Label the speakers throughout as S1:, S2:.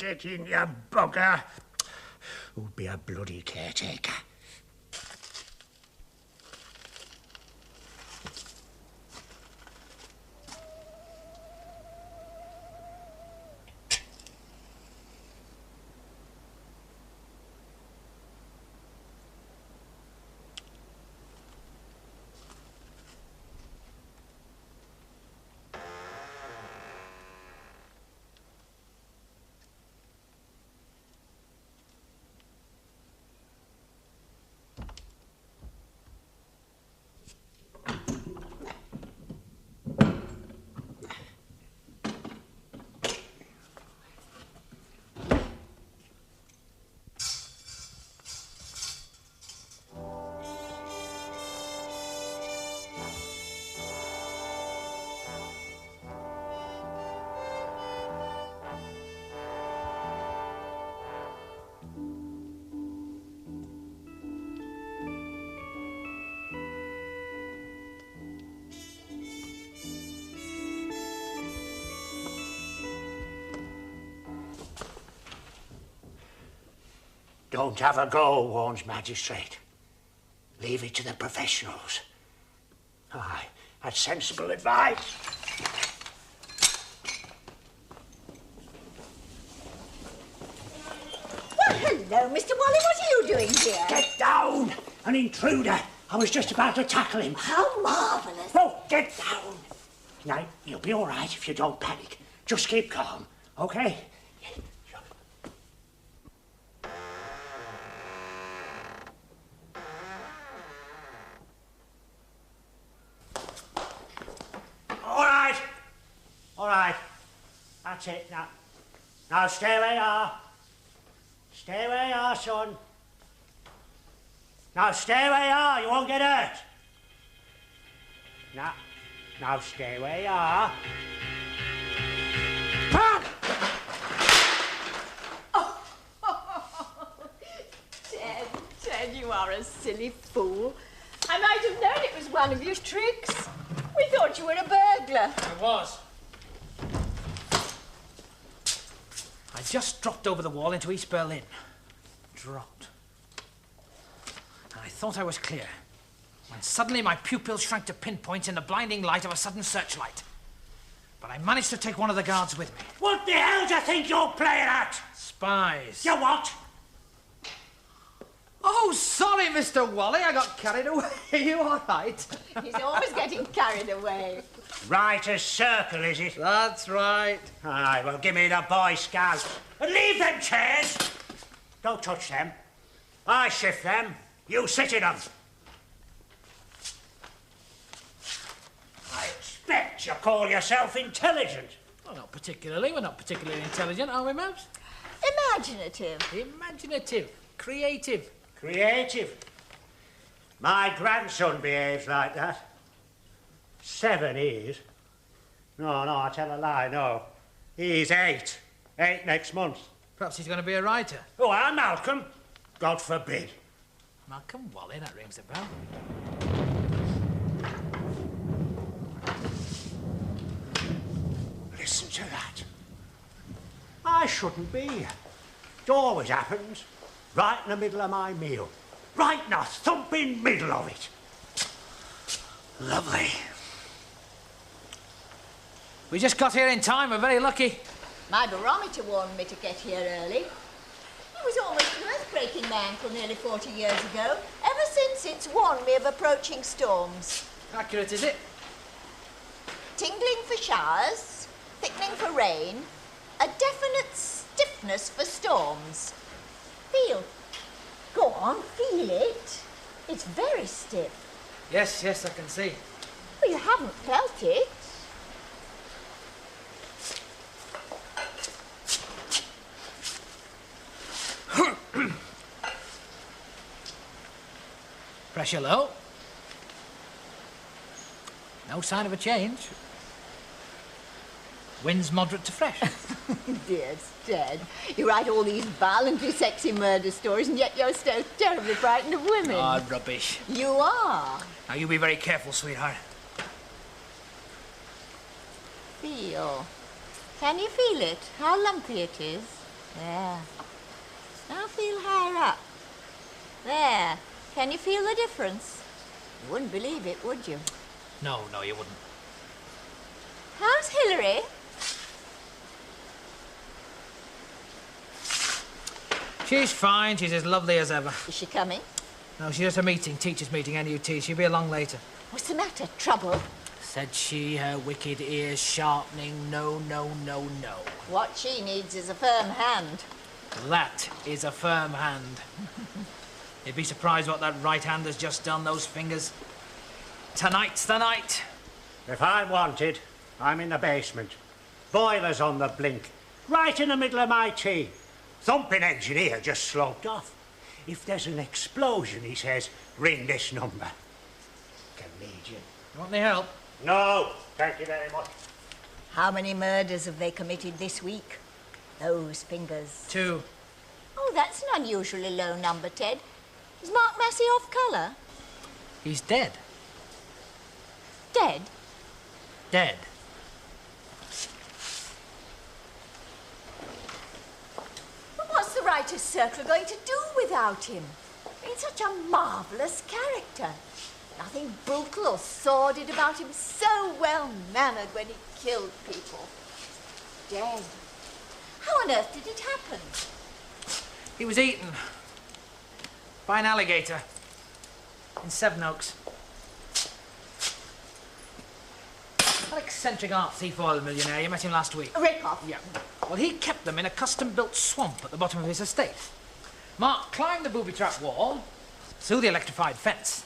S1: Get in, you bugger. Who'd be a bloody caretaker? Don't have a go, warns Magistrate. Leave it to the professionals. Aye, that's sensible advice.
S2: Well, hello, Mr. Wally. What are you doing here?
S1: Get down! An intruder. I was just about to tackle him.
S2: How marvellous.
S1: Oh, get down! Now, you'll be all right if you don't panic. Just keep calm, OK? All right. That's it. Now stay where you are. Stay where you are, son. Now stay where you are. You won't get hurt. Now stay where you are.
S2: Ted, you are a silly fool. I might have known it was one of your tricks. We thought you were a burglar.
S3: I was. I just dropped over the wall into East Berlin. Dropped. And I thought I was clear, when suddenly my pupils shrank to pinpoints in the blinding light of a sudden searchlight. But I managed to take one of the guards with me.
S1: What the hell do you think you're playing at?
S3: Spies.
S1: You what?
S3: Oh, sorry, Mr. Wally, I got carried away. Are you all right?
S2: He's always getting carried away.
S1: Right as circle, is it?
S3: That's right.
S1: Aye, well, give me the Boy Scouts. And leave them chairs. Don't touch them. I shift them. You sit in them. I expect you call yourself intelligent.
S3: Well, not particularly. We're not particularly intelligent, are we, Mabs?
S2: Imaginative.
S3: Imaginative. Creative.
S1: Creative. My grandson behaves like that. 7 years. No, I tell a lie, no. He's 8. 8 next month.
S3: Perhaps he's going to be a writer.
S1: Oh, and Malcolm. God forbid.
S3: Malcolm Wally, that rings a bell.
S1: Listen to that. I shouldn't be here. It always happens. Right in the middle of my meal. Right in the thumping middle of it.
S3: Lovely. We just got here in time. We're very lucky.
S2: My barometer warned me to get here early. It was almost an earthquake in my ankle nearly 40 years ago. Ever since, it's warned me of approaching storms.
S3: Accurate, is it?
S2: Tingling for showers, thickening for rain, a definite stiffness for storms. Feel. Go on, feel it. It's very stiff.
S3: Yes, I can see.
S2: Well, you haven't felt it.
S3: Pressure low. No sign of a change. Wind's moderate to fresh.
S2: Dear Ted, you write all these violently sexy murder stories and yet you're so terribly frightened of women.
S3: Ah, rubbish.
S2: You are.
S3: Now, you be very careful, sweetheart.
S2: Feel. Can you feel it? How lumpy it is? There. Now feel higher up. There. Can you feel the difference? You wouldn't believe it, would you?
S3: No, you wouldn't.
S2: How's Hilary?
S3: She's fine. She's as lovely as ever.
S2: Is she coming?
S3: No, she's at a meeting, teachers' meeting, NUT. She'll be along later.
S2: What's the matter? Trouble?
S3: Said she, her wicked ears sharpening. No.
S2: What she needs is a firm hand.
S3: That is a firm hand. You'd be surprised what that right hand has just done, those fingers. Tonight's the night.
S1: If I'm wanted, I'm in the basement. Boiler's on the blink. Right in the middle of my tea. Thumping engineer just sloped off. If there's an explosion, he says, ring this number. Comedian.
S3: You want any help?
S1: No, thank you very much.
S2: How many murders have they committed this week? Those fingers.
S3: 2.
S2: Oh, that's an unusually low number, Ted. Is Mark Massy off colour?
S3: He's dead.
S2: Dead?
S3: Dead.
S2: But what's the Writers' Circle going to do without him? He's such a marvellous character. Nothing brutal or sordid about him, so well-mannered when he killed people. Dead. How on earth did it happen?
S3: He was eaten by an alligator in Sevenoaks. An eccentric art thief oil millionaire. You met him last week.
S2: A rip-off?
S3: Yeah. Well, he kept them in a custom-built swamp at the bottom of his estate. Mark climbed the booby-trap wall through the electrified fence.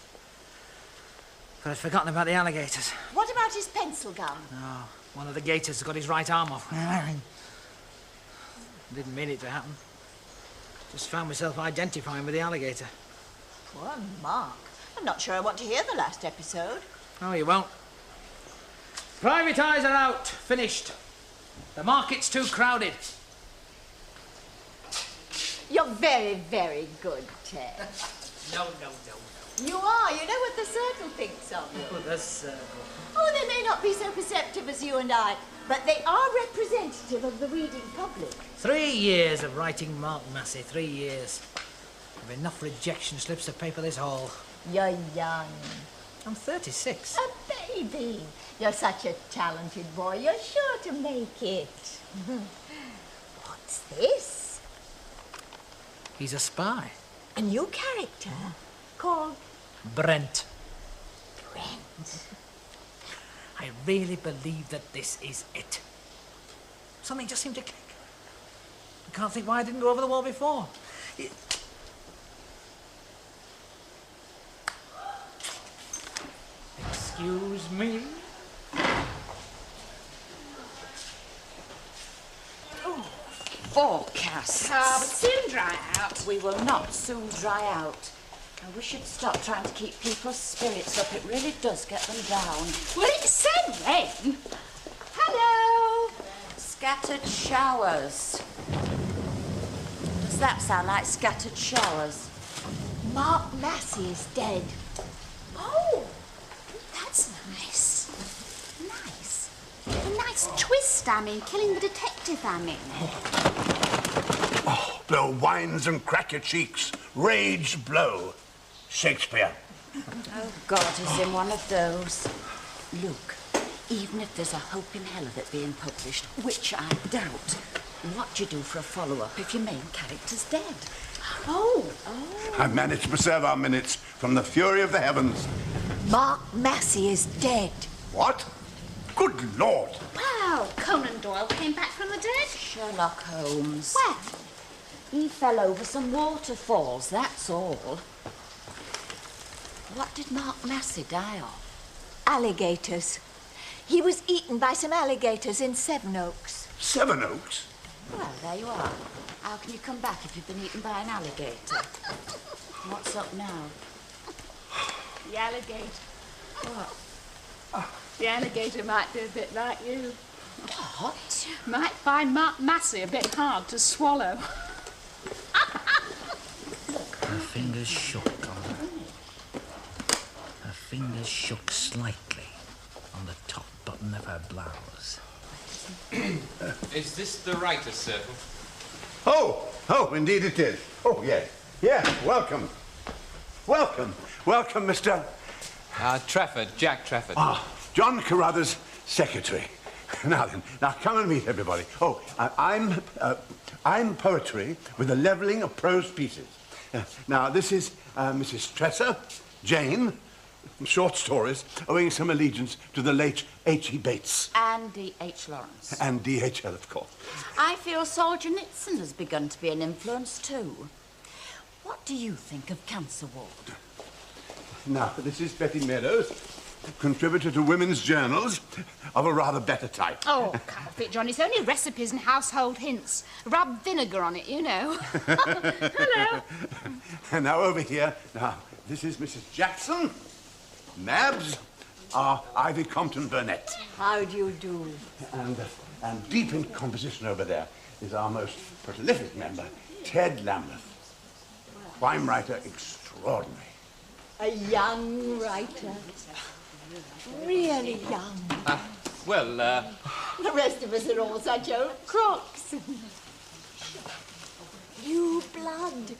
S3: But I'd forgotten about the alligators.
S2: What about his pencil gun?
S3: No, one of the gators got his right arm off. Didn't mean it to happen. Just found myself identifying with the alligator.
S2: Poor Mark. I'm not sure I want to hear the last episode.
S3: Oh, you won't. Private eyes are out. Finished. The market's too crowded.
S2: You're very, very good, Ted.
S3: No.
S2: You are. You know what the Circle thinks of you.
S3: Oh, the Circle.
S2: Oh, they may not be so perceptive as you and I, but they are representative of the reading public.
S3: 3 years of writing Mark Massy. 3 years. I've enough rejection slips to pay for this haul.
S2: You're young.
S3: I'm 36.
S2: A baby. You're such a talented boy. You're sure to make it. What's this?
S3: He's a spy.
S2: A new character called
S3: Brent.
S2: Brent.
S3: I really believe that this is it. Something just seemed to click. I can't think why I didn't go over the wall before. Excuse me?
S4: Forecast.
S5: But soon dry out.
S4: We will not soon dry out. And we should stop trying to keep people's spirits up. It really does get them down.
S5: Well, it said rain. Hello.
S4: Scattered showers. Does that sound like scattered showers?
S2: Mark Massy is dead.
S5: Oh, that's nice. Nice. A nice twist, I mean, killing the detective, I mean.
S6: Oh, blow wines and crack your cheeks. Rage blow. Shakespeare.
S4: Oh, God is in one of those. Look, even if there's a hope in hell of it being published, which I doubt, what do you do for a follow-up if your main character's dead?
S2: Oh.
S6: I've managed to preserve our minutes from the fury of the heavens.
S2: Mark Massy is dead.
S6: What? Good Lord.
S5: Wow, Conan Doyle came back from the dead.
S4: Sherlock Holmes.
S5: Where?
S4: He fell over some waterfalls, that's all. What did Mark Massy die of?
S2: Alligators. He was eaten by some alligators in Sevenoaks.
S6: Sevenoaks?
S4: Well, there you are. How can you come back if you've been eaten by an alligator? What's up now?
S5: The alligator.
S4: What?
S5: The alligator might do a bit like you.
S4: What?
S5: Might find Mark Massy a bit hard to swallow.
S3: Her fingers shook, Oliver. Her fingers shook slightly on the top button of her blouse.
S7: Is this the Writers' Circle?
S6: Oh, indeed it is. Oh, yes. Yes, welcome. Welcome, Mr.
S7: Trafford, Jack Trafford.
S6: John Carruthers' secretary. Now then, come and meet everybody. Oh, I'm poetry with a levelling of prose pieces. Now, this is Mrs. Tresser, Jane, short stories, owing some allegiance to the late H.E. Bates.
S4: And D.H. Lawrence.
S6: And D.H.L., of course.
S4: I feel Solzhenitsyn has begun to be an influence too. What do you think of Cancer Ward?
S6: Now, this is Betty Meadows, contributor to women's journals of a rather better type.
S5: Oh, can't it, John. It's only recipes and household hints. Rub vinegar on it, you know. Hello.
S6: And now over here, this is Mrs. Jackson, Nabs, Ivy Compton Burnett.
S4: How do you do?
S6: And deep in composition over there is our most prolific member, Ted Lambeth. Crime writer extraordinary.
S2: A young writer. Really young. The rest of us are all such old crooks. New blood.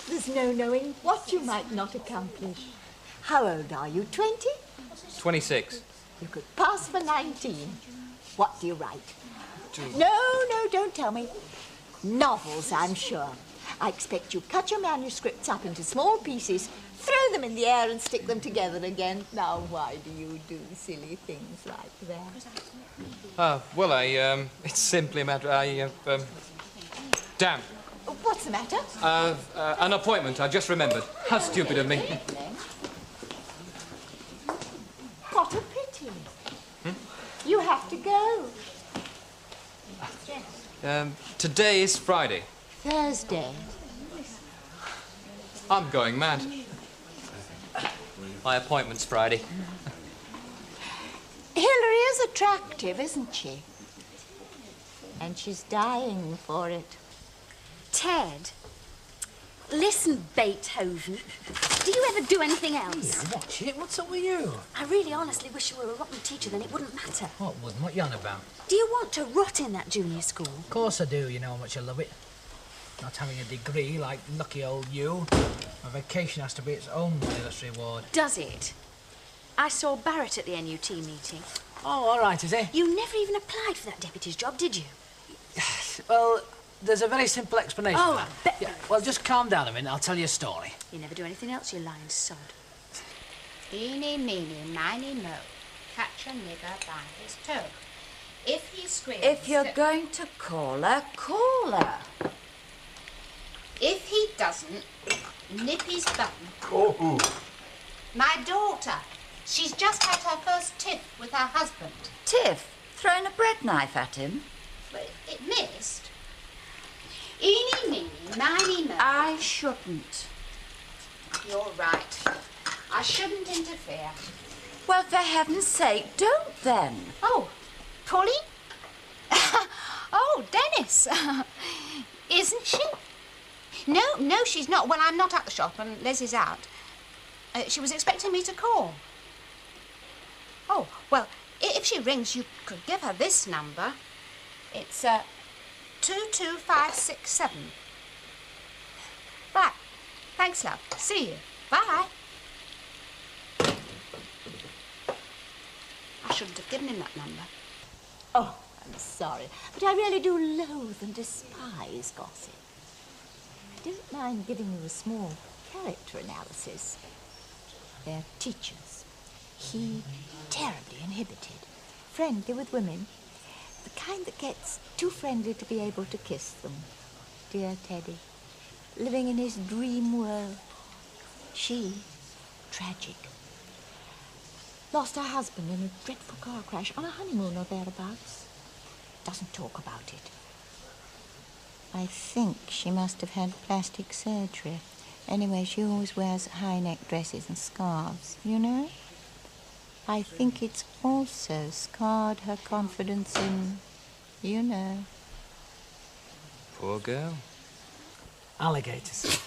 S2: There's no knowing what you might not accomplish. How old are you, 20?
S7: 26.
S2: You could pass for 19. What do you write? No, don't tell me. Novels, I'm sure. I expect you cut your manuscripts up into small pieces, throw them in the air and stick them together again. Now, why do you do silly things like that?
S7: It's simply a matter, damn.
S2: What's the matter?
S7: An appointment, I just remembered. How stupid of me.
S2: What a pity. You have to go.
S7: Today is Friday.
S2: Thursday.
S7: I'm going mad. My appointment's Friday.
S2: Hillary is attractive, isn't she? And she's dying for it.
S5: Ted, listen, Beethoven. Do you ever do anything else?
S3: Yeah, watch it. What's up with you?
S5: I really honestly wish you were a rotten teacher, then it wouldn't matter.
S3: What wouldn't? What you on about?
S5: Do you want to rot in that junior school?
S3: Of course I do. You know how much I love it. Not having a degree like lucky old you. A vacation has to be its own moneyless reward.
S5: Does it? I saw Barrett at the NUT meeting.
S3: Oh, all right, is he?
S5: You never even applied for that deputy's job, did you?
S3: Well, there's a very simple explanation for
S5: Oh,
S3: that.
S5: I bet
S3: Yeah,
S5: there is.
S3: well, just calm down a minute. I'll tell you a story.
S5: You never do anything else, you lying sod. Eeny, meeny, miny, mo. Catch a nigger by his toe. If he screams...
S4: If you're going to call her, call her.
S5: If he doesn't, nip his bum.
S6: Call who?
S5: My daughter. She's just had her first tiff with her husband.
S4: Tiff, throwing a bread knife at him?
S5: But it missed. Eeny, meeny, miny, mo.
S4: I shouldn't.
S5: You're right. I shouldn't interfere.
S4: Well, for heaven's sake, don't then.
S5: Oh, Polly? Oh, Dennis. Isn't she? No, she's not. Well, I'm not at the shop and Leslie's out. She was expecting me to call. Oh, well, if she rings, you could give her this number. It's 22567. Right. Thanks, love. See you. Bye. I shouldn't have given him that number.
S2: Oh, I'm sorry, but I really do loathe and despise gossip. I don't mind giving you a small character analysis. They're teachers. He, terribly inhibited, friendly with women, the kind that gets too friendly to be able to kiss them. Dear Teddy, living in his dream world. She, tragic. Lost her husband in a dreadful car crash on a honeymoon or thereabouts. Doesn't talk about it. I think she must have had plastic surgery. Anyway, she always wears high-neck dresses and scarves, you know? I think it's also scarred her confidence in, you know.
S7: Poor girl.
S3: Alligators.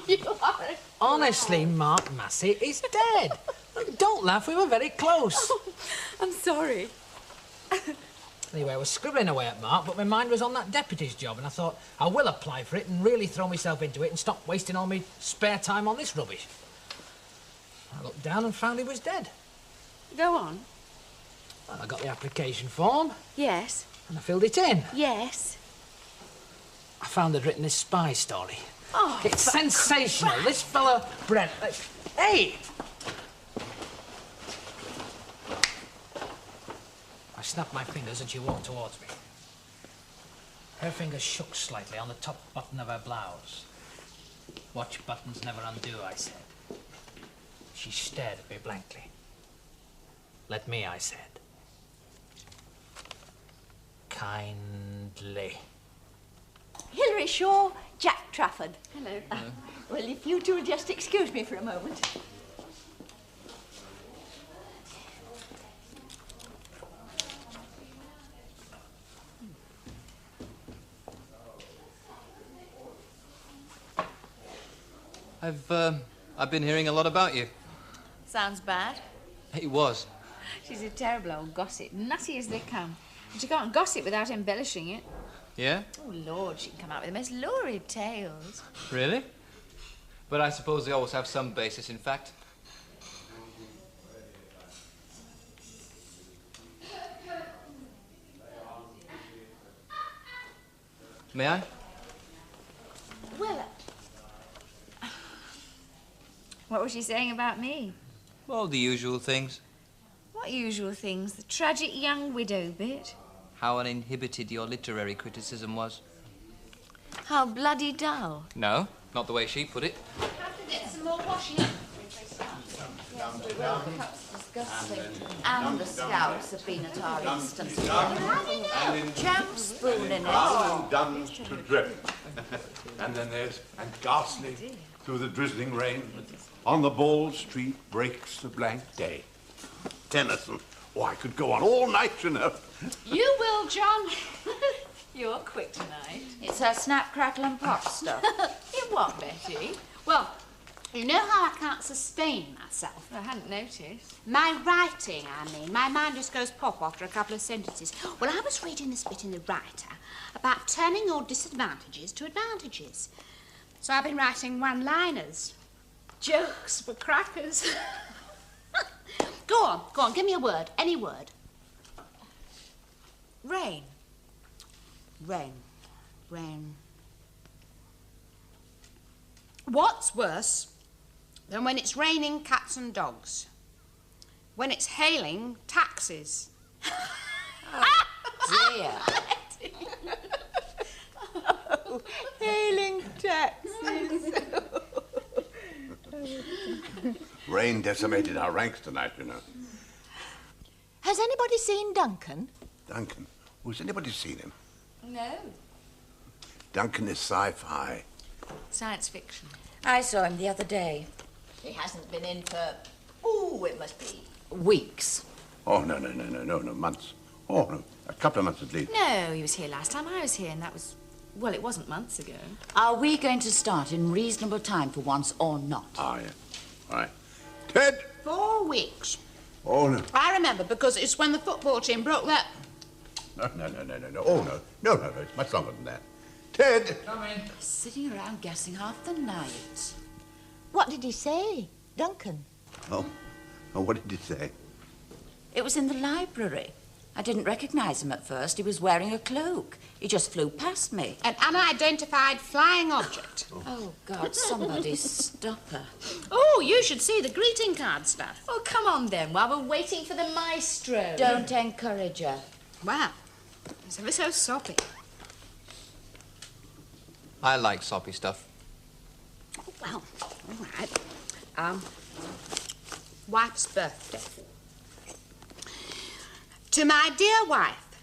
S2: You are.
S3: Honestly, Mark Massy, he's dead. Don't laugh, we were very close.
S2: I'm sorry.
S3: Anyway, I was scribbling away at Mark, but my mind was on that deputy's job, and I thought, I will apply for it and really throw myself into it and stop wasting all my spare time on this rubbish. I looked down and found he was dead.
S4: Go on.
S3: Well, I got the application form.
S4: Yes.
S3: And I filled it in.
S4: Yes.
S3: I found they'd written this spy story.
S4: Oh,
S3: it's sensational. This fella, Brent... Hey! I snapped my fingers and she walked towards me. Her fingers shook slightly on the top button of her blouse. Watch buttons never undo, I said. She stared at me blankly. Let me, I said. Kindly.
S2: Hilary Shaw, Jack Trafford.
S4: Hello.
S2: Well, if you two will just excuse me for a moment.
S7: I've been hearing a lot about you.
S8: Sounds bad.
S7: It was.
S8: She's a terrible old gossip, nutty as they come. And she can't gossip without embellishing it.
S7: Yeah?
S8: Oh, Lord, she can come out with the most lurid tales.
S7: Really? But I suppose they always have some basis in fact. May I?
S8: Well, what was she saying about me?
S7: Well, the usual things.
S8: What usual things? The tragic young widow bit?
S7: How uninhibited your literary criticism was.
S8: How bloody dull.
S7: No, not the way she put it.
S5: Have to get some more washing up.
S4: And the scouts have been at our instance. Jam spoon in it.
S6: Done to drip. And then there's, and ghastly through the drizzling rain, on the bald street breaks the blank day. Tennyson. Oh, I could go on all night, you know.
S5: You will, John.
S8: You're quick tonight.
S4: It's her snap, crackle and pop stuff.
S8: In what, Betty?
S5: Well, you know how I can't sustain myself?
S8: I hadn't noticed.
S5: My writing, I mean. My mind just goes pop after a couple of sentences. Well, I was reading this bit in the Writer about turning your disadvantages to advantages. So I've been writing one-liners. Jokes for crackers. Go on, give me a word, any word.
S8: Rain.
S5: Rain. What's worse than when it's raining cats and dogs? When it's hailing taxis.
S4: Dear.
S8: Hailing taxis.
S6: Rain decimated our ranks tonight, you know.
S2: Has anybody seen Duncan?
S6: Duncan? Has anybody seen him?
S8: No.
S6: Duncan is sci-fi.
S8: Science fiction.
S4: I saw him the other day.
S2: He hasn't been in for... Oh, it must be...
S4: Weeks.
S6: Oh, no, months. Oh, no, a couple of months at least.
S8: No, he was here last time I was here, and that was... Well, it wasn't months ago.
S4: Are we going to start in reasonable time for once or not?
S6: Ah, yeah. All right. Ted!
S5: 4 weeks.
S6: Oh, no.
S5: I remember because it's when the football team broke that...
S6: No. Oh, no, it's much longer than that. Ted!
S3: Come in.
S4: Sitting around guessing half the night.
S2: What did he say, Duncan?
S6: Oh, what did he say?
S4: It was in the library. I didn't recognize him at first. He was wearing a cloak. He just flew past me.
S5: An unidentified flying object.
S4: Oh, God, somebody stop her.
S5: Oh, you should see the greeting card stuff.
S8: Oh, come on then, while we're waiting for the maestro.
S4: Don't encourage her.
S5: Wow, it's ever so soppy.
S7: I like soppy stuff.
S5: Oh, well, all right. Wife's birthday. To my dear wife,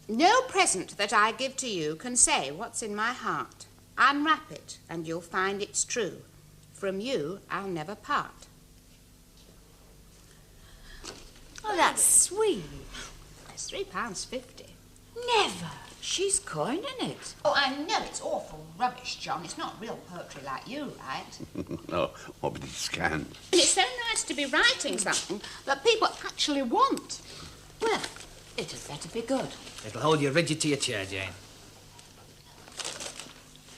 S5: no present that I give to you can say what's in my heart. Unwrap it, and you'll find it's true. From you, I'll never part.
S8: Oh, that's sweet.
S5: It's £3.50.
S8: Never.
S4: She's coining it.
S5: Oh, I know it's awful rubbish, John. It's not real poetry like you write.
S6: No, but it scans.
S5: And it's so nice to be writing something that people actually want. Well,
S4: It had better be good.
S3: It'll hold you rigid to your chair, Jane.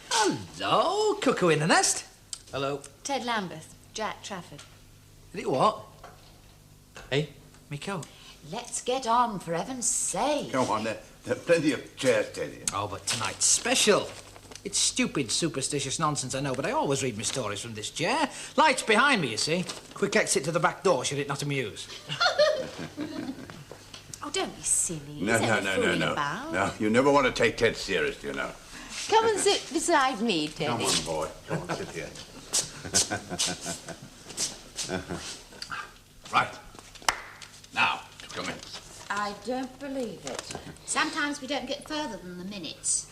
S3: Hello, cuckoo in the nest.
S7: Hello.
S8: Ted Lambeth, Jack Trafford.
S3: Did it what?
S7: Hey?
S3: Me coat.
S4: Let's get on, for heaven's sake.
S6: Come on, there are plenty of chairs, Teddy.
S3: Oh, but tonight's special. It's stupid, superstitious nonsense, I know, but I always read my stories from this chair. Light's behind me, you see. Quick exit to the back door, should it not amuse.
S8: Oh, don't be silly.
S6: No,
S8: About?
S6: No, you never want to take Ted serious, you know.
S9: Come and sit beside me, Teddy.
S6: Come on, boy. Come on, sit here. Right. Now, to commence.
S4: I don't believe it.
S2: Sometimes we don't get further than the minutes.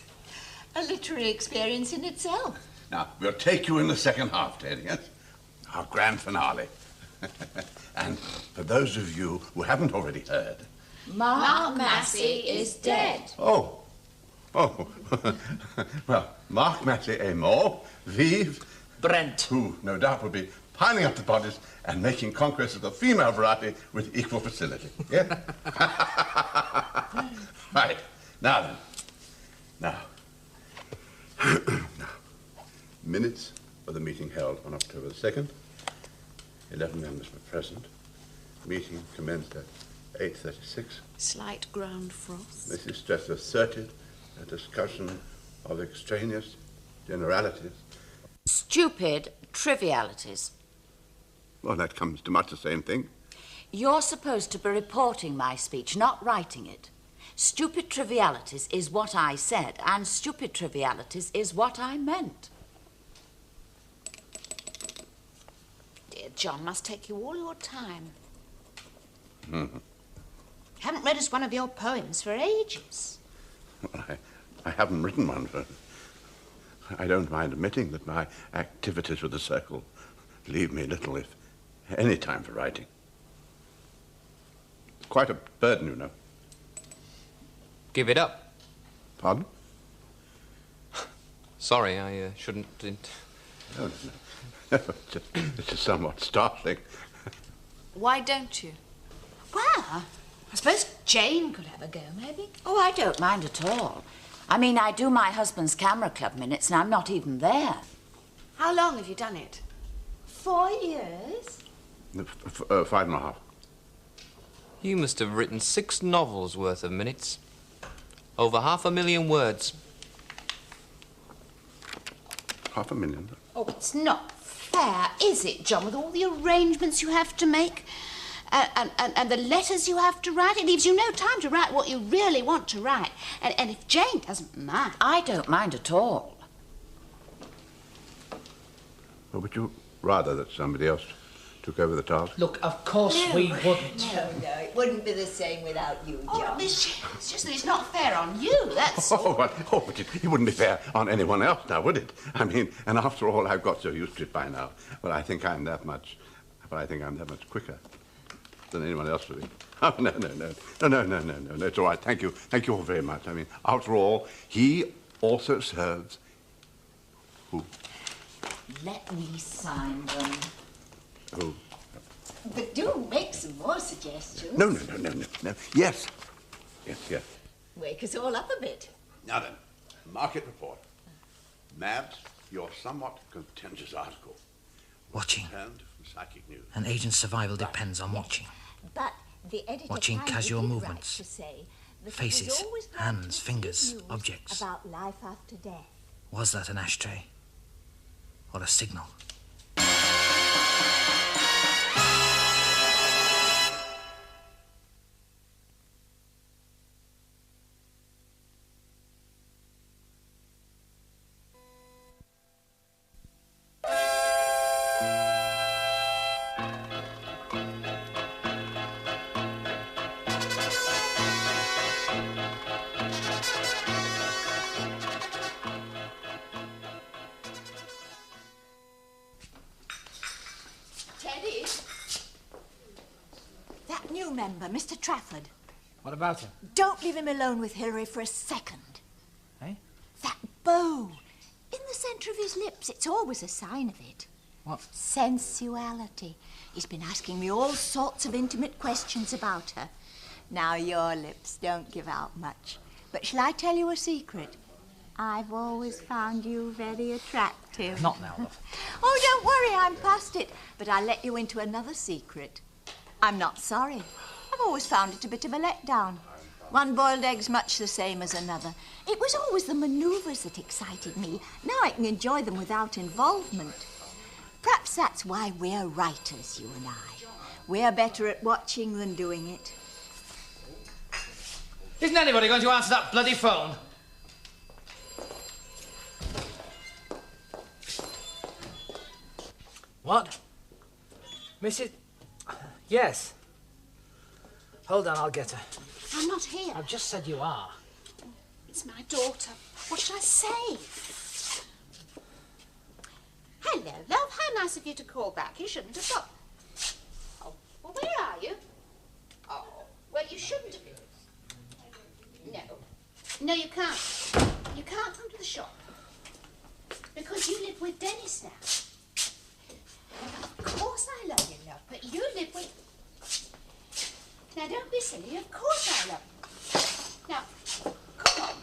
S2: A literary experience in itself.
S6: Now, we'll take you in the second half, Ted, yes? Our grand finale. And for those of you who haven't already heard...
S9: Mark Massy is dead.
S6: Oh. Well, Mark Massy est mort, vive...
S3: Brent.
S6: Who, no doubt, will be piling up the bodies and making conquest of the female variety with equal facility. Yeah? Right. Now then. Now. Minutes of the meeting held on October the 2nd. 11 members were present. Meeting commenced at 8:36.
S8: Slight ground frost.
S6: Mrs. Stress asserted a discussion of extraneous generalities.
S4: Stupid trivialities.
S6: Well, that comes to much the same thing.
S4: You're supposed to be reporting my speech, not writing it. Stupid trivialities is what I said, and stupid trivialities is what I meant.
S5: Dear John, must take you all your time.
S6: Mm-hmm.
S5: Haven't read us one of your poems for ages.
S6: Well, I haven't written one for... I don't mind admitting that my activities with the circle leave me little, if any, time for writing. It's quite a burden, you know.
S7: Give it up.
S6: Pardon?
S7: Sorry, I shouldn't...
S6: No. This is somewhat startling.
S8: Why don't you?
S5: Well, I suppose Jane could have a go, maybe.
S4: Oh, I don't mind at all. I mean, I do my husband's camera club minutes, and I'm not even there.
S8: How long have you done it?
S2: 4 years?
S6: 5.5.
S7: You must have written 6 novels worth of minutes. Over 500,000 words.
S6: 500,000?
S5: Oh, it's not fair, is it, John, with all the arrangements you have to make and the letters you have to write? It leaves you no time to write what you really want to write. And if Jane doesn't mind...
S4: I don't mind at all.
S6: Or would you rather that somebody else took over the task?
S3: Look, of course we wouldn't.
S2: No, it wouldn't be the same without you, John.
S5: Oh, Miss Jane, it's just that it's not fair on you, that's all.
S6: But it wouldn't be fair on anyone else now, would it? I mean, and after all, I've got so used to it by now. But I think I'm that much quicker than anyone else would be. Oh, no, it's all right. Thank you all very much. I mean, after all, he also serves... Who?
S4: Let me sign them.
S6: Who?
S2: But do make some more suggestions.
S6: No. Yes.
S2: Wake us all up a bit.
S6: Now then, market report. Mabs, your somewhat contentious article.
S3: Watching.
S6: Returned from Psychic News.
S3: An agent's survival depends on watching.
S2: But the editor
S3: Watching
S2: kindly
S3: casual
S2: did
S3: movements.
S2: write to say that
S3: Faces,
S2: it was always right
S3: hands,
S2: to
S3: fingers,
S2: news
S3: objects.
S2: about life after death.
S3: Was that an ashtray? Or a signal?
S2: Teddy? That new member, Mr. Trafford.
S3: What about him?
S2: Don't leave him alone with Hilary for a second.
S3: Eh?
S2: That bow. In the centre of his lips, it's always a sign of it.
S3: What?
S2: Sensuality. He's been asking me all sorts of intimate questions about her. Now, your lips don't give out much. But shall I tell you a secret? I've always found you very attractive.
S3: Not now, love.
S2: Oh, don't worry, I'm past it. But I'll let you into another secret. I'm not sorry. I've always found it a bit of a letdown. One boiled egg's much the same as another. It was always the manoeuvres that excited me. Now I can enjoy them without involvement. Perhaps that's why we're writers, you and I. We're better at watching than doing it.
S3: Isn't anybody going to answer that bloody phone? What? Mrs... Yes. Hold on, I'll get her.
S5: I'm not here.
S3: I've just said you are.
S5: It's my daughter. What should I say? Hello, love. How nice of you to call back. You shouldn't have got... Oh, well, where are you? Oh, well, you shouldn't have... No. No, you can't. You can't come to the shop. Because you live with Dennis now. Of course I love you, love, but you live with... Now, don't be silly. Of course I love you. Now, come on.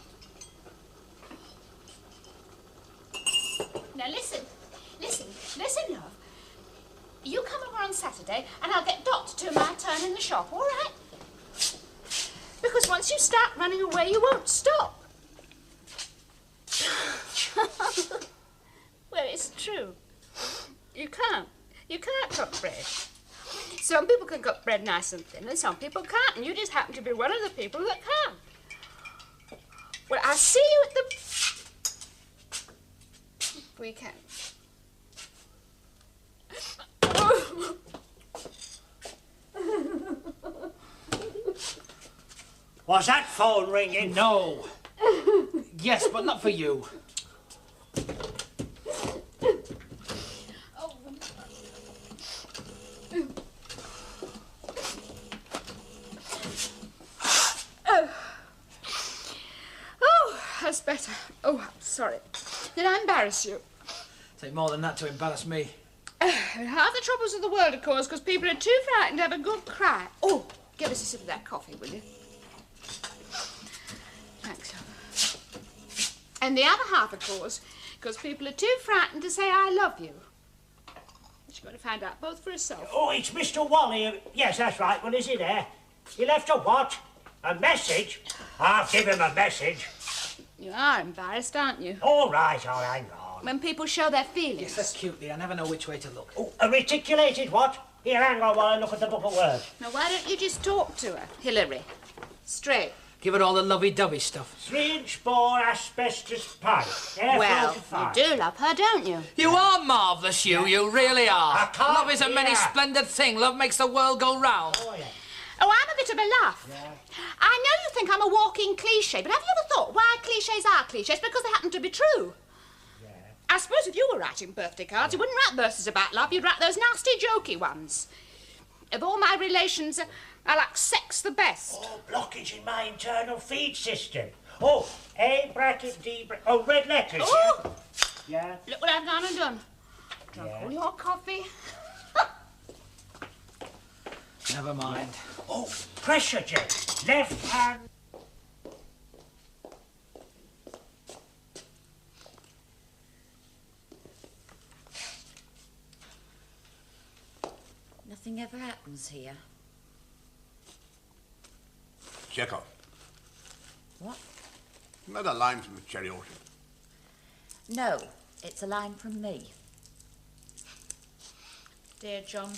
S5: Now, listen. Listen, love. You come over on Saturday and I'll get Dot to my turn in the shop, all right? Because once you start running away, you won't stop. Well, it's true. You can't. You can't cook bread. Some people can cook bread nice and thin, and some people can't, and you just happen to be one of the people that can. Well, I'll see you at the weekend.
S1: Was that phone ringing?
S3: No. Yes, but not for you.
S5: That's better. Oh, I'm sorry. Did I embarrass you?
S3: Take more than that to embarrass me.
S5: Half the troubles of the world, of course, because people are too frightened to have a good cry. Oh, give us a sip of that coffee, will you? Thanks, love. And the other half, of course, because people are too frightened to say I love you. She's going to find out both for herself.
S1: Oh, it's Mr. Wally. Yes, that's right. Well, is he there? He left a what? A message? I'll give him a message.
S5: You are embarrassed, aren't you?
S1: All right, I'll hang on.
S5: When people show their feelings.
S3: Yes, that's cute, dear. I never know which way to look.
S1: Oh, a reticulated what? Here, hang on while I look at the book of words.
S5: Now, why don't you just talk to her, Hilary? Straight.
S3: Give her all the lovey-dovey stuff.
S1: 3-inch bore asbestos pipe. Air
S5: Well,
S1: 45.
S5: you do love her, don't you?
S3: You are marvellous, you. You really are.
S1: I can't
S3: Love is a many
S1: hear.
S3: splendid thing. Love makes the world go round.
S1: Oh, yeah.
S5: Oh, I'm a bit of a laugh.
S1: Yeah.
S5: I know you think I'm a walking cliché, but have you ever thought why clichés are clichés? Because they happen to be true.
S1: Yeah.
S5: I suppose if you were writing birthday cards, you wouldn't write verses about love, you'd write those nasty, jokey ones. Of all my relations, I like sex the best.
S1: Oh, blockage in my internal feed system. Oh, A bracket, D bracket. Oh, red letters.
S5: Oh!
S1: Yeah.
S5: Look what I've gone and done. Drunk
S1: Yeah.
S5: all your coffee.
S3: Never mind.
S1: Oh, pressure jet. Left hand.
S4: Nothing ever happens here.
S6: Chekhov.
S4: What?
S6: Another line from the cherry orchard.
S4: No, it's a line from me.
S8: Dear John,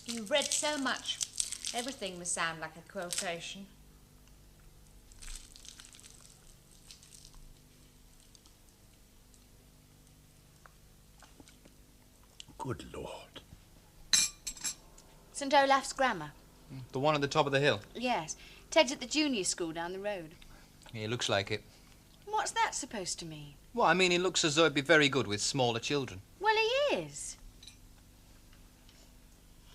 S8: you've read so much. Everything must sound like a quotation.
S6: Good Lord.
S8: St Olaf's Grammar.
S7: The one at the top of the hill.
S8: Yes. Ted's at the junior school down the road.
S7: He looks like it.
S8: What's that supposed to mean?
S7: Well, I mean, he looks as though he'd be very good with smaller children.
S8: Well, he is.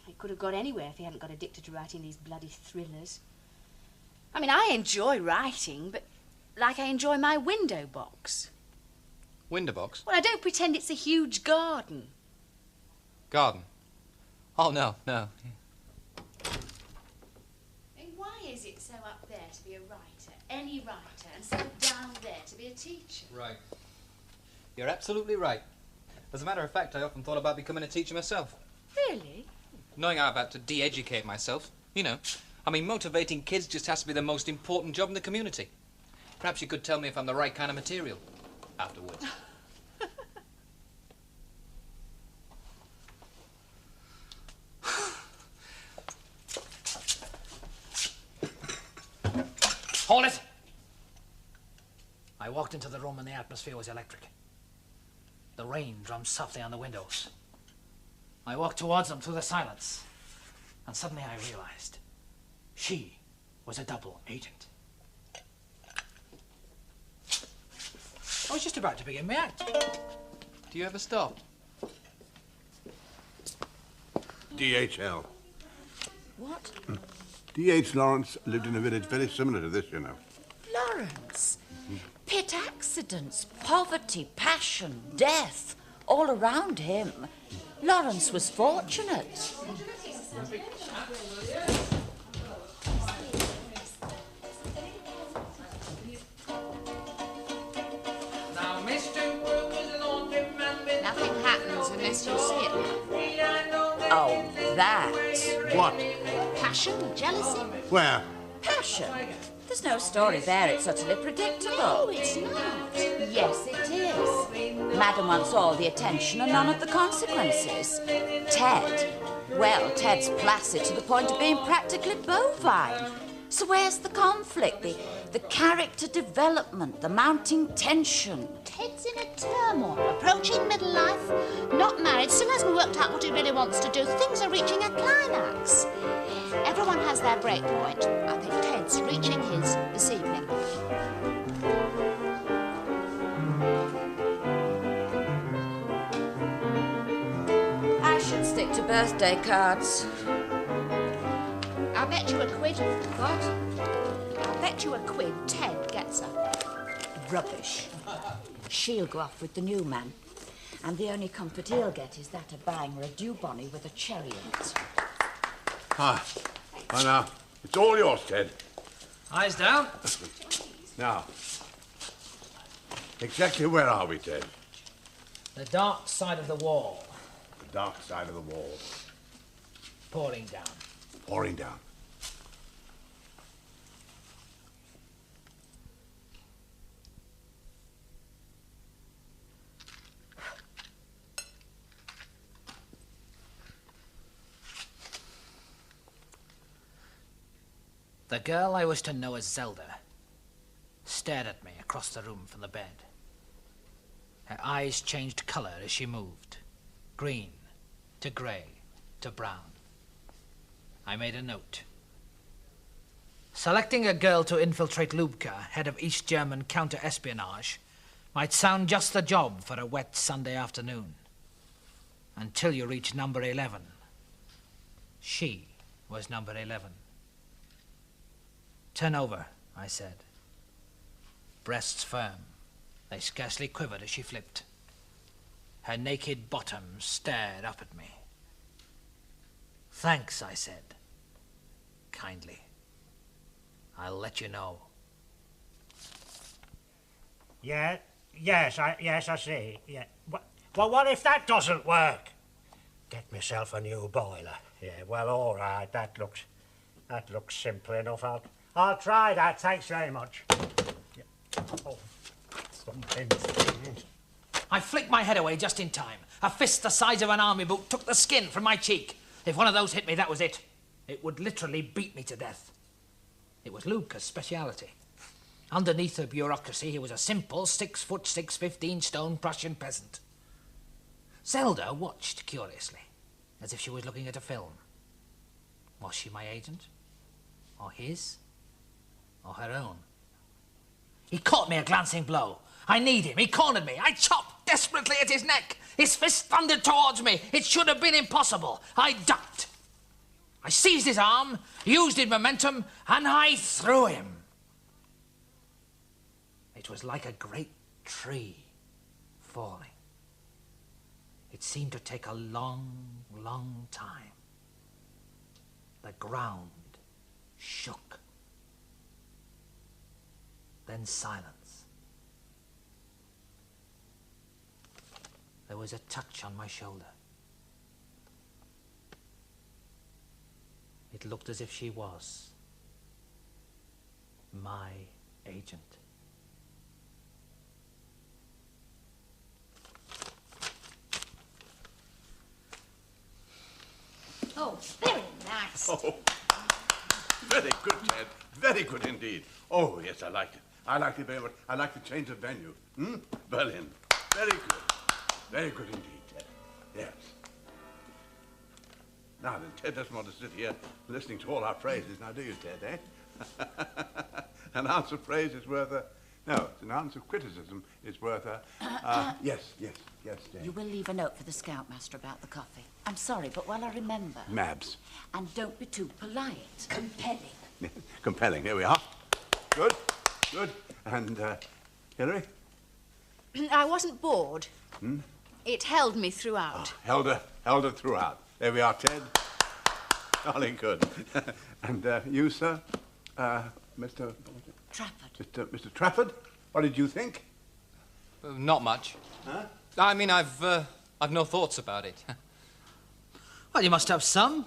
S8: He could have got anywhere if he hadn't got addicted to writing these bloody thrillers. I mean, I enjoy writing, but like I enjoy my window box.
S7: Window box?
S8: Well, I don't pretend it's a huge garden.
S7: Garden? Oh, no, no.
S5: And why is it
S8: writer and settled down there to be a teacher.
S10: Right. You're absolutely right. As a matter of fact, I often thought about becoming a teacher myself.
S8: Really?
S10: Knowing I've had to de-educate myself, you know. I mean, motivating kids just has to be the most important job in the community. Perhaps you could tell me if I'm the right kind of material afterwards.
S3: Hold it! I walked into the room and the atmosphere was electric. The rain drummed softly on the windows. I walked towards them through the silence, and suddenly I realized she was a double agent. I was just about to begin my act.
S10: Do you ever stop?
S6: DHL.
S4: What?
S6: D.H. Lawrence lived in a village very similar to this, you know.
S4: Lawrence. Pit accidents, poverty, passion, death, all around him. Lawrence was fortunate.
S3: Now, Mr. World was an ordinary man with
S5: Nothing happens unless you see it.
S4: Oh, that.
S6: What?
S5: Passion, jealousy.
S6: Where?
S4: Passion. There's no story there. It's utterly predictable.
S5: Oh, it's not.
S4: Yes, it is. Madam wants all the attention and none of the consequences. Ted, well, Ted's placid to the point of being practically bovine. So where's the conflict, the character development, the mounting tension?
S5: Ted's in a turmoil, approaching middle life, not married, still hasn't worked out what he really wants to do. Things are reaching a climax. Everyone has their break point. I think Ted's reaching his this evening.
S4: I should stick to birthday cards.
S5: I'll bet you a quid.
S4: What?
S5: I'll bet you a quid Ted gets her.
S4: Rubbish. She'll go off with the new man. And the only comfort he'll get is that of buying her a dew bonnet with a cherry in it.
S6: Ah, well now, it's all yours, Ted.
S3: Eyes down.
S6: Now, exactly where are we, Ted?
S3: The dark side of the wall,
S6: The dark side of the wall.
S3: pouring down.
S6: Pouring down.
S3: The girl I was to know as Zelda stared at me across the room from the bed. Her eyes changed colour as she moved. Green to grey to brown. I made a note. Selecting a girl to infiltrate Lubka, head of East German counter-espionage, might sound just the job for a wet Sunday afternoon. Until you reach number 11. She was number 11. Turn over, I said. Breasts firm. They scarcely quivered as she flipped. Her naked bottom stared up at me. Thanks, I said. Kindly. I'll let you know.
S1: Yeah, yes, I see. Yeah. Well, what if that doesn't work? Get myself a new boiler. Yeah, well, all right, that looks simple enough. I'll try that, thanks very much. Yeah. Oh, something.
S3: I flicked my head away just in time. A fist the size of an army boot took the skin from my cheek. If one of those hit me, that was it. It would literally beat me to death. It was Lubka's speciality. Underneath the bureaucracy, he was a simple 6 foot 6, 15 stone Prussian peasant. Zelda watched curiously, as if she was looking at a film. Was she my agent? Or his? Or her own? He caught me a glancing blow. I kneed him. He cornered me. I chopped desperately at his neck. His fist thundered towards me. It should have been impossible. I ducked. I seized his arm, used his momentum, and I threw him. It was like a great tree falling. It seemed to take a long, long time. The ground shook. Then silence. There was a touch on my shoulder. It looked as if she was my agent.
S2: Oh, very nice.
S6: Oh, very good, Ted. Very good indeed. Oh, yes, I liked it. I liked it very much. I like the change of venue. Berlin. Very good. Very good indeed, Ted. Yes. Now then, Ted doesn't want to sit here listening to all our praises. Now, do you, Ted, eh? An ounce of praise is worth a... No, an ounce of criticism is worth a... yes, Ted.
S4: You will leave a note for the Scoutmaster about the coffee. I'm sorry, but while I remember...
S6: Mabs.
S4: And don't be too polite.
S2: Compelling.
S6: Compelling. Here we are. Good. And, Hilary?
S8: I wasn't bored. It held me throughout.
S6: Held her throughout. There we are, Ted. Darling, good. And you, sir? Mr...
S4: Trafford.
S6: Mr. Trafford? What did you think?
S10: Not much.
S6: Huh?
S10: I mean, I've no thoughts about it.
S3: Well, you must have some.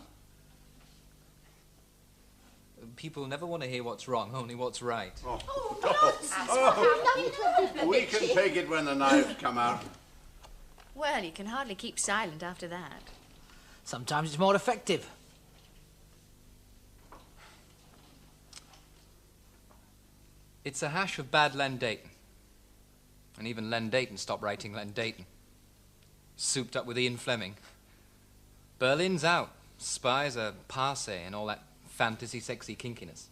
S10: People never want to hear what's wrong, only what's right.
S6: We can take it when the knives come out.
S8: Well, you can hardly keep silent after that.
S3: Sometimes it's more effective.
S10: It's a hash of bad Len Dayton. And even Len Dayton stopped writing Len Dayton. Souped up with Ian Fleming. Berlin's out. Spies are passé and all that fantasy sexy kinkiness.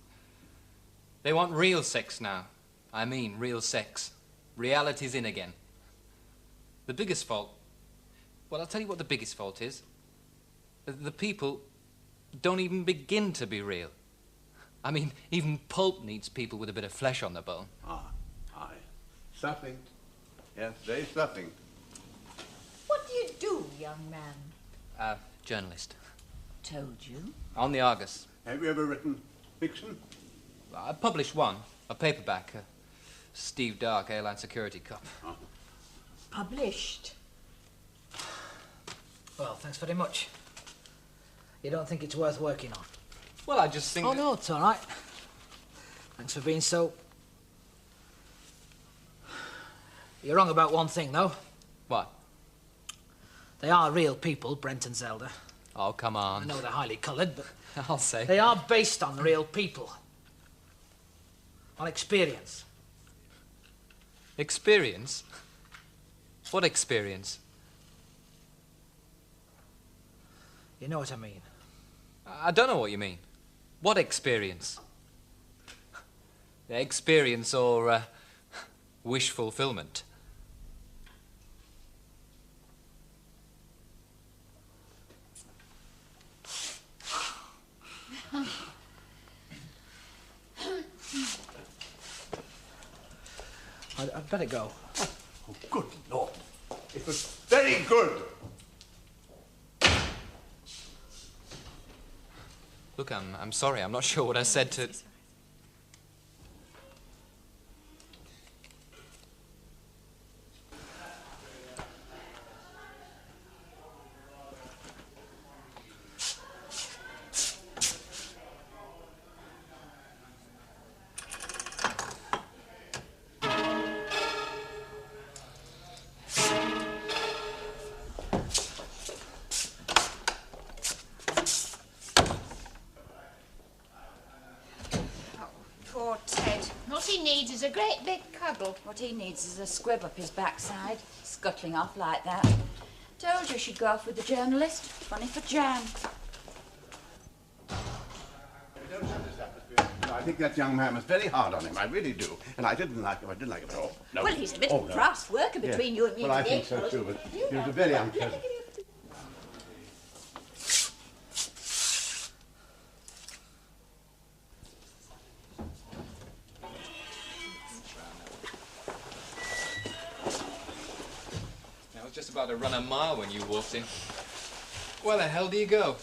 S10: They want real sex now. I mean real sex. Reality's in again. The biggest fault... Well, I'll tell you what the biggest fault is. The people don't even begin to be real. I mean, even pulp needs people with a bit of flesh on the bone.
S6: Aye. Stuffing. Yes, very stuffing.
S2: What do you do, young man?
S10: Journalist.
S4: Told you.
S10: On the Argus.
S6: Have you ever written fiction?
S10: I published one, a paperback, Steve Dark, Airline Security Cop.
S2: Published.
S3: Well, thanks very much. You don't think it's worth working on?
S10: Well, I just think...
S3: Oh, no, it's all right. Thanks for being so... You're wrong about one thing, though.
S10: What?
S3: They are real people, Brent and Zelda.
S10: Oh, come on.
S3: I know they're highly coloured, but...
S10: I'll say.
S3: They are based on real people. On experience.
S10: Experience? What experience?
S3: You know what I mean.
S10: I don't know what you mean. What experience? Experience or wish fulfillment?
S3: I'd better go.
S6: Oh, good Lord. It was very good.
S10: Look, I'm sorry. I'm not sure what I said to...
S5: Poor Ted. All he needs is a great big cuddle.
S4: What he needs is a squib up his backside, scuttling off like that. Told you she'd go off with the journalist. Funny for Jan.
S6: I think that young man was very hard on him. I really do. And I didn't like him. I didn't like him at all. No.
S2: Well, he's a bit
S6: Oh,
S2: of
S6: no.
S2: frost working between you and me
S6: Well, I
S2: today.
S6: think so too, but he was a very unpleasant.
S10: I was just about to run a mile when you walked in. Where the hell do you go?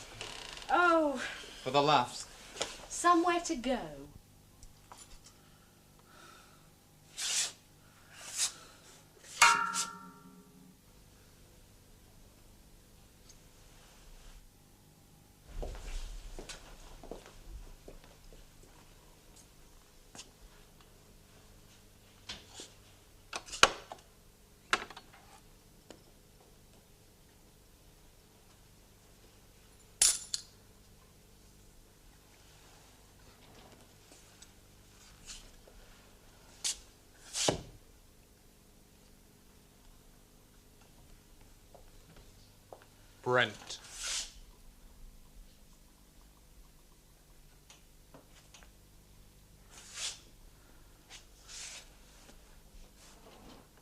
S8: Oh,
S10: For the laughs.
S8: somewhere to go.
S11: Brent.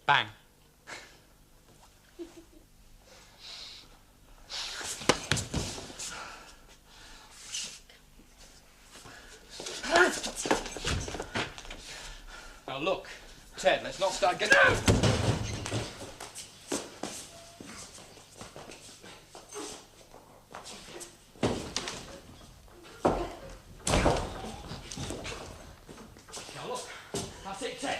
S11: Bang. Now look, Ted, let's not start getting... Now look, that's it, Ted.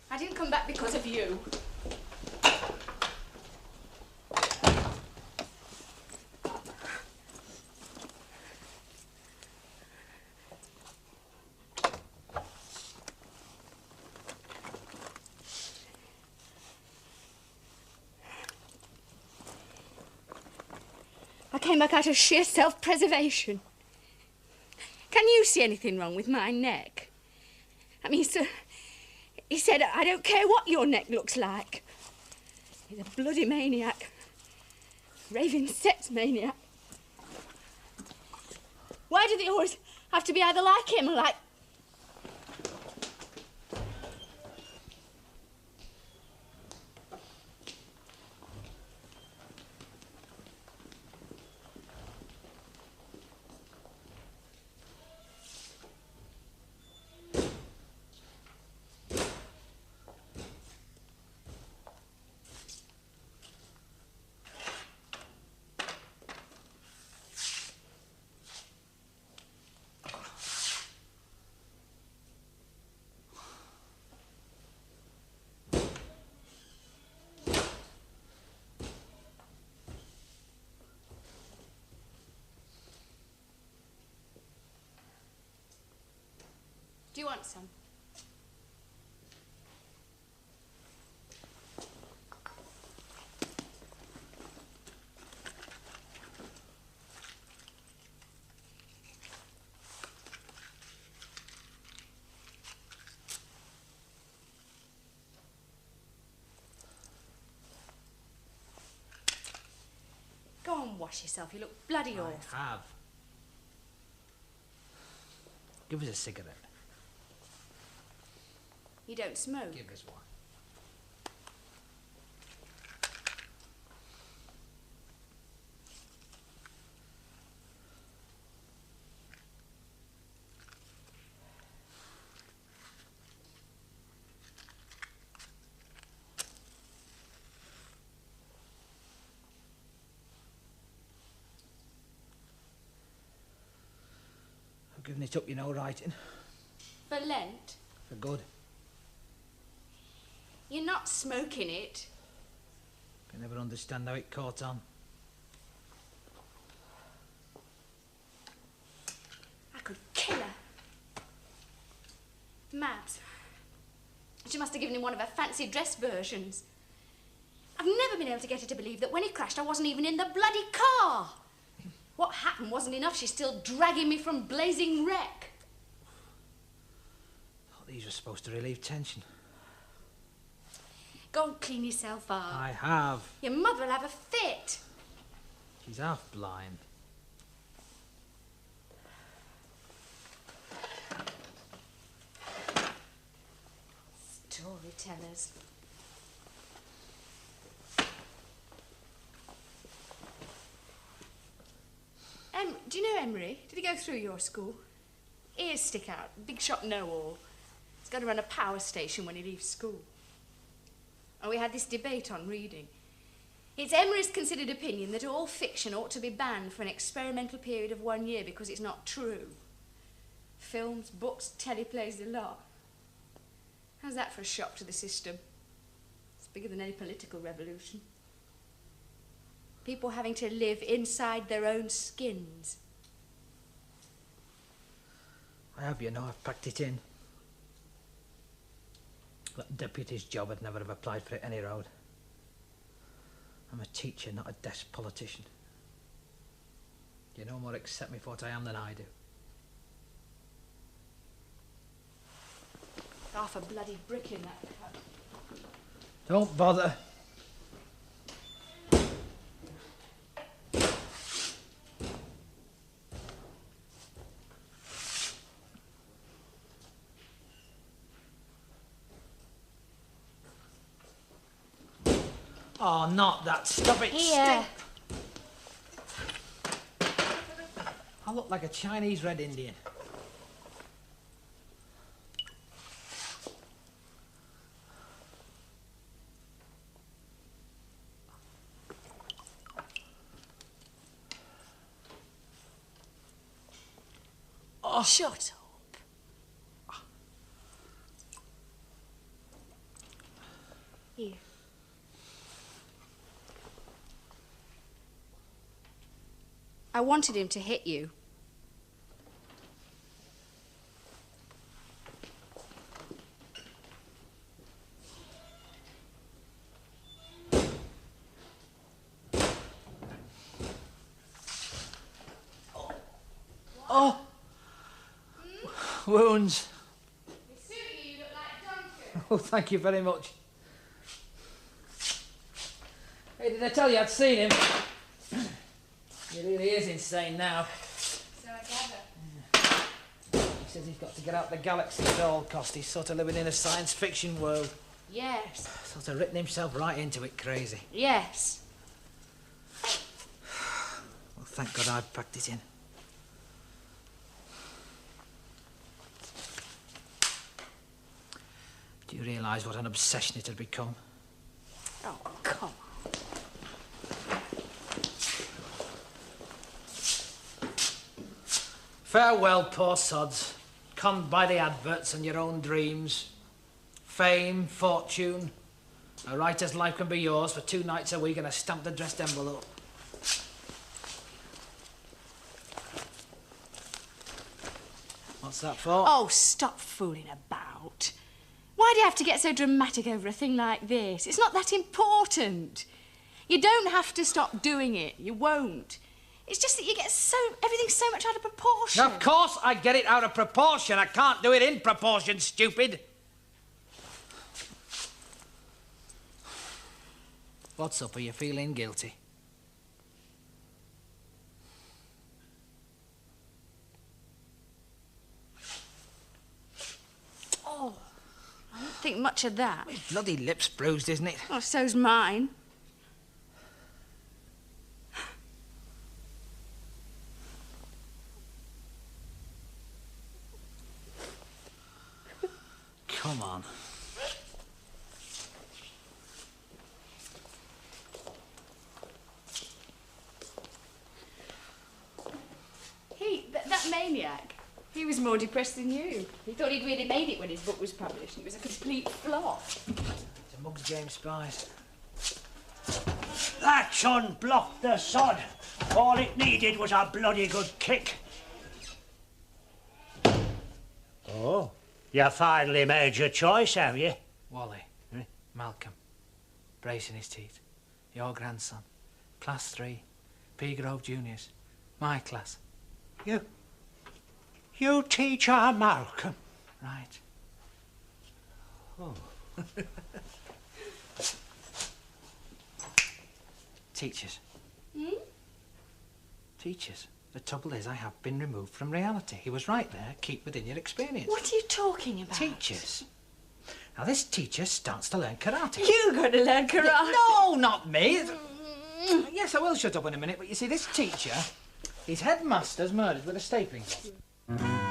S8: I didn't come back because of you. I came back out of sheer self-preservation. Can you see anything wrong with my neck? I mean, sir, he said, I don't care what your neck looks like. He's a bloody maniac. Raving sex maniac. Why do they always have to be either like him or like... Do you want some? Go and wash yourself. You look bloody awful.
S3: I have. Give us a cigarette.
S8: You don't smoke.
S3: Give us one. I've given it up, you know, writing.
S8: For Lent?
S3: For good.
S8: You're not smoking it.
S3: Can never understand how it caught on.
S8: Mabs. She must have given him one of her fancy dress versions. I've never been able to get her to believe that when he crashed, I wasn't even in the bloody car. What happened wasn't enough. She's still dragging me from blazing wreck.
S3: Thought these were supposed to relieve tension.
S8: Go and clean yourself up.
S3: I have.
S8: Your mother will have a fit.
S3: She's half blind.
S8: Storytellers. Do you know Emery? Did he go through your school? Ears stick out, big shot know-all. He's got to run a power station when he leaves school. And we had this debate on reading. It's Emery's considered opinion that all fiction ought to be banned for an experimental period of 1 year because it's not true. Films, books, teleplays, the lot. How's that for a shock to the system? It's bigger than any political revolution. People having to live inside their own skins.
S3: I hope you know I've packed it in. That deputy's job I'd never have applied for it any road. I'm a teacher, not a desk politician. You no more accept me for what I am than I do.
S8: Half a bloody brick in that cup.
S3: Don't bother. Oh, not that. Stop it.
S8: Here.
S3: I look like a Chinese Red Indian.
S8: Oh, shut up. Here. I wanted him to hit you.
S3: Oh! Wounds.
S8: You look like Duncan.
S3: Oh, thank you very much. Hey, did I tell you I'd seen him? He really is insane now.
S8: So I gather.
S3: He says he's got to get out the galaxy at all costs. He's sort of living in a science fiction world.
S8: Yes.
S3: Sort of written himself right into it, crazy.
S8: Yes.
S3: Well, thank God I'd packed it in. Do you realise what an obsession it had become?
S8: Oh, come on.
S3: Farewell, poor sods. Conned by the adverts and your own dreams. Fame, fortune. A writer's life can be yours for 2 nights a week and a stamped addressed envelope. What's that for?
S8: Oh, stop fooling about. Why do you have to get so dramatic over a thing like this? It's not that important. You don't have to stop doing it. You won't. It's just that you get everything's so much out of proportion.
S3: Of course I get it out of proportion. I can't do it in proportion, stupid. What's up? Are you feeling guilty?
S8: Oh, I don't think much of that.
S3: His bloody lip's bruised, isn't it?
S8: Oh, so's mine.
S3: Come on.
S8: That maniac, he was more depressed than you. He thought he'd really made it when his book was published. It was a complete flop.
S3: It's a mug's game, Spies.
S1: That son blocked the sod. All it needed was a bloody good kick. Oh, You finally made your choice, have you?
S3: Wally. Malcolm. Bracing his teeth. Your grandson. Class 3. P. Grove Juniors. My class.
S1: You teach our Malcolm?
S3: Right.
S1: Oh.
S3: Teachers.
S8: Hmm?
S3: Teachers. The trouble is I have been removed from reality. He was right there. Keep within your experience.
S8: What are you talking about?
S3: Teachers. Now, this teacher starts to learn karate.
S8: You're going to learn karate?
S3: No, not me. Yes, I will shut up in a minute, but you see, this teacher, his headmaster's murdered with a stapling gun.